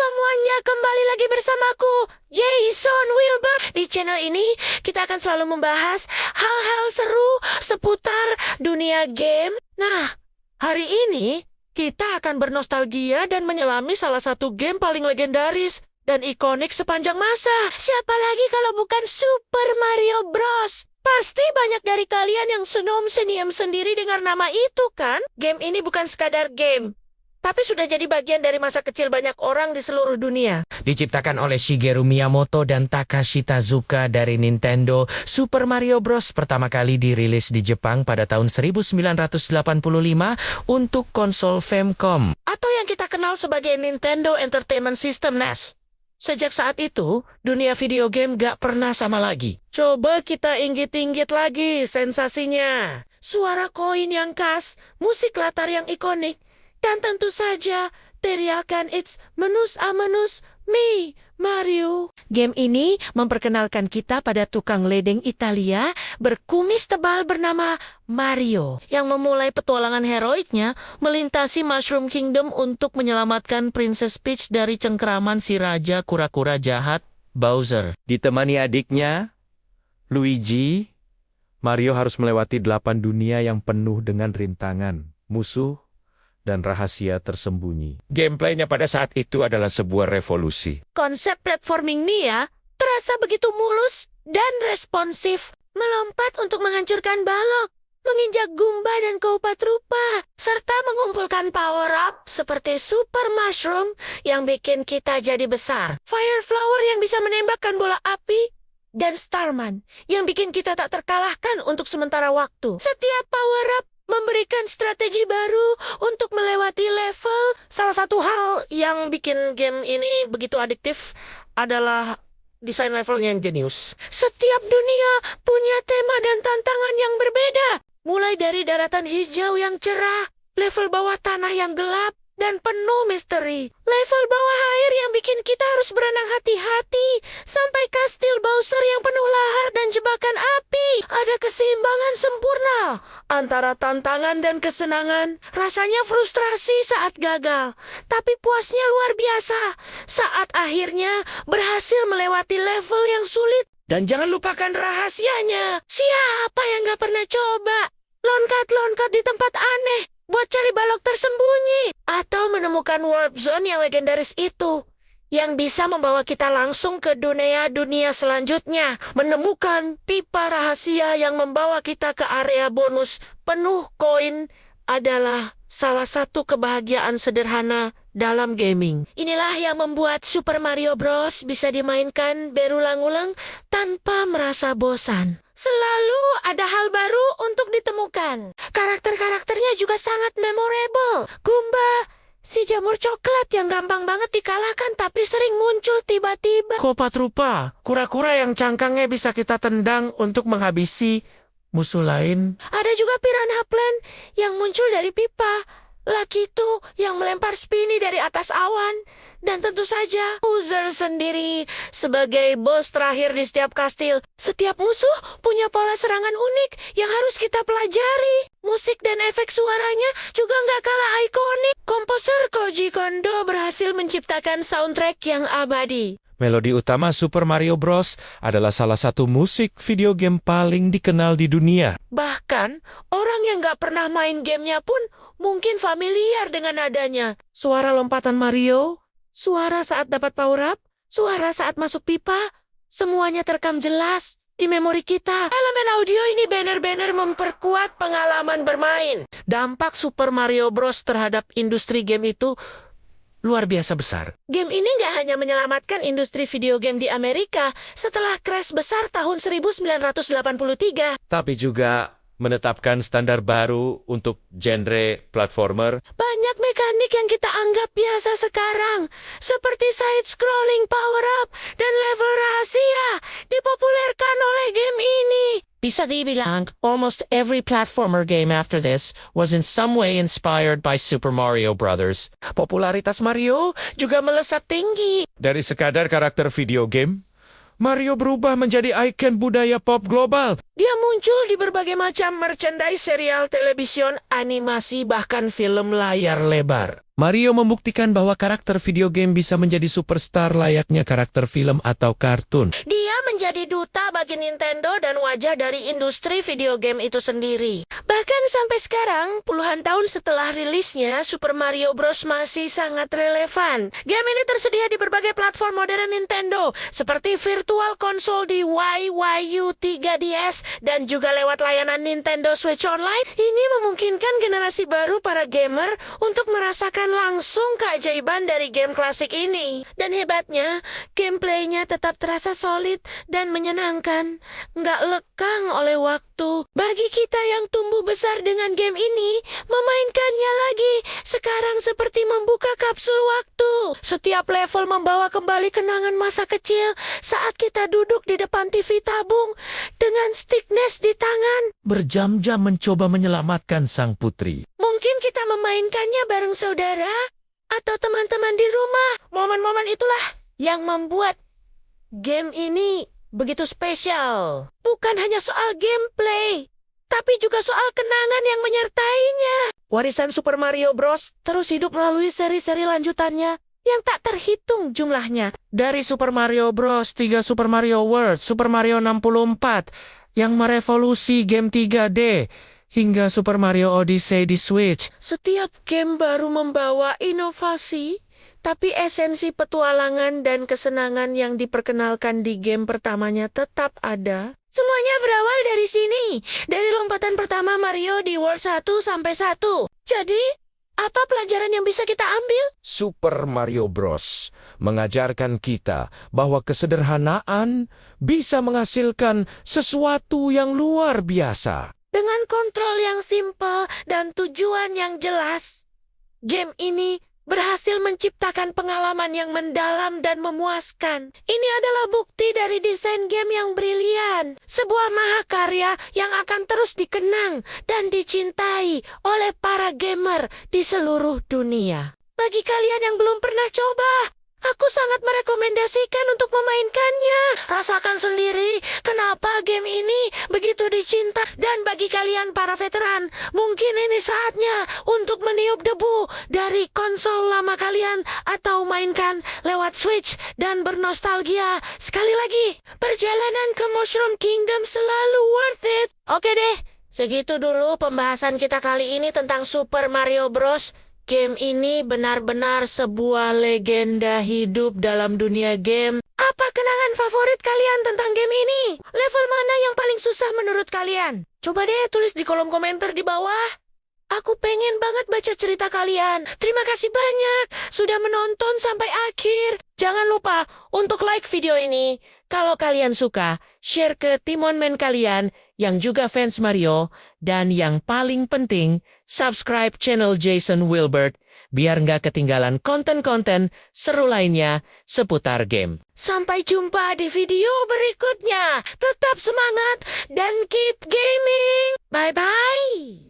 semuanya, kembali lagi bersamaku, Jason Wilbur. Di channel ini, kita akan selalu membahas hal-hal seru seputar dunia game. Nah, hari ini, kita akan bernostalgia dan menyelami salah satu game paling legendaris dan ikonik sepanjang masa. Siapa lagi kalau bukan Super Mario Bros? Pasti banyak dari kalian yang senyum-senyum sendiri dengar nama itu, kan? Game ini bukan sekadar game, tapi sudah jadi bagian dari masa kecil banyak orang di seluruh dunia. Diciptakan oleh Shigeru Miyamoto dan Takashi Tezuka dari Nintendo, Super Mario Bros. Pertama kali dirilis di Jepang pada tahun 1985 untuk konsol Famicom, Atau yang kita kenal sebagai Nintendo Entertainment System (NES). Sejak saat itu, dunia video game gak pernah sama lagi. Coba kita inggit-inggit lagi sensasinya. Suara koin yang khas, musik latar yang ikonik, dan tentu saja, teriakan "It's menus a menus me, Mario". Game ini memperkenalkan kita pada tukang ledeng Italia berkumis tebal bernama Mario, yang memulai petualangan heroiknya melintasi Mushroom Kingdom untuk menyelamatkan Princess Peach dari cengkeraman si raja kura-kura jahat, Bowser. Ditemani adiknya, Luigi, Mario harus melewati 8 dunia yang penuh dengan rintangan, musuh, dan rahasia tersembunyi. Gameplaynya pada saat itu adalah sebuah revolusi. Konsep platforming Nia terasa begitu mulus dan responsif, melompat untuk menghancurkan balok, menginjak gumba dan kaupat rupa, serta mengumpulkan power-up seperti Super Mushroom yang bikin kita jadi besar, Fire Flower yang bisa menembakkan bola api, dan Starman yang bikin kita tak terkalahkan untuk sementara waktu. Setiap power-up memberikan strategi baru untuk melewati level. Salah satu hal yang bikin game ini begitu adiktif adalah desain levelnya yang jenius. Setiap dunia punya tema dan tantangan yang berbeda. Mulai dari daratan hijau yang cerah, level bawah tanah yang gelap, dan penuh misteri. Level bawah air yang bikin kita harus berenang hati-hati, sampai kastil Bowser yang penuh lahar dan jebakan api. Ada keseimbangan sempurna antara tantangan dan kesenangan. Rasanya frustrasi saat gagal, tapi puasnya luar biasa saat akhirnya berhasil melewati level yang sulit. Dan jangan lupakan rahasianya. Siapa yang gak pernah coba loncat-loncat di tempat aneh buat cari balok tersembunyi, atau menemukan warp zone yang legendaris itu, yang bisa membawa kita langsung ke dunia selanjutnya, menemukan pipa rahasia yang membawa kita ke area bonus penuh koin adalah salah satu kebahagiaan sederhana dalam gaming. Inilah yang membuat Super Mario Bros. Bisa dimainkan berulang-ulang tanpa merasa bosan. Selalu ada hal baru untuk ditemukan. Karakter-karakternya juga sangat memorable. Goomba, si jamur coklat yang gampang banget dikalahkan tapi sering muncul tiba-tiba. Kaupat rupa, kura-kura yang cangkangnya bisa kita tendang untuk menghabisi musuh lain. Ada juga Piranha Plant yang muncul dari pipa, Lakitu yang melempar Spiny dari atas awan, dan tentu saja Bowser sendiri sebagai bos terakhir di setiap kastil. Setiap musuh punya pola serangan unik yang harus kita pelajari. Musik dan efek suaranya juga nggak kalah ikonik. Komposer Koji Kondo berhasil menciptakan soundtrack yang abadi. Melodi utama Super Mario Bros. Adalah salah satu musik video game paling dikenal di dunia. Bahkan, orang yang nggak pernah main gamenya pun mungkin familiar dengan nadanya. Suara lompatan Mario, suara saat dapat power up, suara saat masuk pipa, semuanya terekam jelas di memori kita. Elemen audio ini benar-benar memperkuat pengalaman bermain. Dampak Super Mario Bros. Terhadap industri game itu luar biasa besar. Game ini nggak hanya menyelamatkan industri video game di Amerika setelah crash besar tahun 1983, Tapi juga menetapkan standar baru untuk genre platformer. banyak mekanik yang kita anggap biasa sekarang, seperti side-scrolling power-up dan level rahasia, dipopulerkan oleh game ini. Bisa dibilang, almost every platformer game after this was in some way inspired by Super Mario Bros. Popularitas Mario juga melesat tinggi. Dari sekadar karakter video game, Mario berubah menjadi ikon budaya pop global. Dia muncul di berbagai macam merchandise, serial, television, animasi, bahkan film layar lebar. Mario membuktikan bahwa karakter video game bisa menjadi superstar layaknya karakter film atau kartun. Dia menjadi duta bagi Nintendo dan wajah dari industri video game itu sendiri. Bahkan sampai sekarang, puluhan tahun setelah rilisnya, Super Mario Bros. Masih sangat relevan. Game ini tersedia di berbagai platform modern Nintendo, seperti Virtual Console di WiiWii 3DS, dan juga lewat layanan Nintendo Switch Online. Ini memungkinkan generasi baru para gamer untuk merasakan langsung keajaiban dari game klasik ini. Dan hebatnya, gameplaynya tetap terasa solid dan menyenangkan, nggak lekang oleh waktu. Bagi kita yang tumbuh besar dengan game ini, memainkannya lagi sekarang seperti membuka kapsul waktu. Setiap level membawa kembali kenangan masa kecil saat kita duduk di depan TV tabung dengan stick NES di tangan. Berjam-jam mencoba menyelamatkan sang putri. Mungkin kita memainkannya bareng saudara atau teman-teman di rumah. Momen-momen itulah yang membuat game ini begitu spesial. Bukan hanya soal gameplay, tapi juga soal kenangan yang menyertainya. Warisan Super Mario Bros. Terus hidup melalui seri-seri lanjutannya yang tak terhitung jumlahnya. Dari Super Mario Bros. 3 Super Mario World, Super Mario 64 yang merevolusi game 3D, hingga Super Mario Odyssey di Switch. Setiap game baru membawa inovasi, tapi esensi petualangan dan kesenangan yang diperkenalkan di game pertamanya tetap ada. Semuanya berawal dari sini, dari lompatan pertama Mario di World 1 sampai 1. Jadi, apa pelajaran yang bisa kita ambil? Super Mario Bros. Mengajarkan kita bahwa kesederhanaan bisa menghasilkan sesuatu yang luar biasa. Dengan kontrol yang simpel dan tujuan yang jelas, game ini berhasil menciptakan pengalaman yang mendalam dan memuaskan. Ini adalah bukti dari desain game yang brilian. Sebuah mahakarya yang akan terus dikenang dan dicintai oleh para gamer di seluruh dunia. Bagi kalian yang belum pernah coba, aku sangat merekomendasikan untuk memainkannya. Rasakan sendiri kenapa game ini begitu dicinta. Dan bagi kalian para veteran, mungkin ini saatnya untuk meniup debu dari konsol lama kalian atau mainkan lewat Switch dan bernostalgia. Sekali lagi, perjalanan ke Mushroom Kingdom selalu worth it. Oke deh, segitu dulu pembahasan kita kali ini tentang Super Mario Bros. Game ini benar-benar sebuah legenda hidup dalam dunia game. Apa kenangan favorit kalian tentang game ini? Level mana yang paling susah menurut kalian? Coba deh tulis di kolom komentar di bawah. Aku pengen banget baca cerita kalian. Terima kasih banyak sudah menonton sampai akhir. Jangan lupa untuk like video ini. Kalau kalian suka, share ke teammates kalian yang juga fans Mario. Dan yang paling penting, subscribe channel Jason Wilbert biar nggak ketinggalan konten-konten seru lainnya seputar game. Sampai jumpa di video berikutnya. Tetap semangat dan keep gaming. Bye-bye.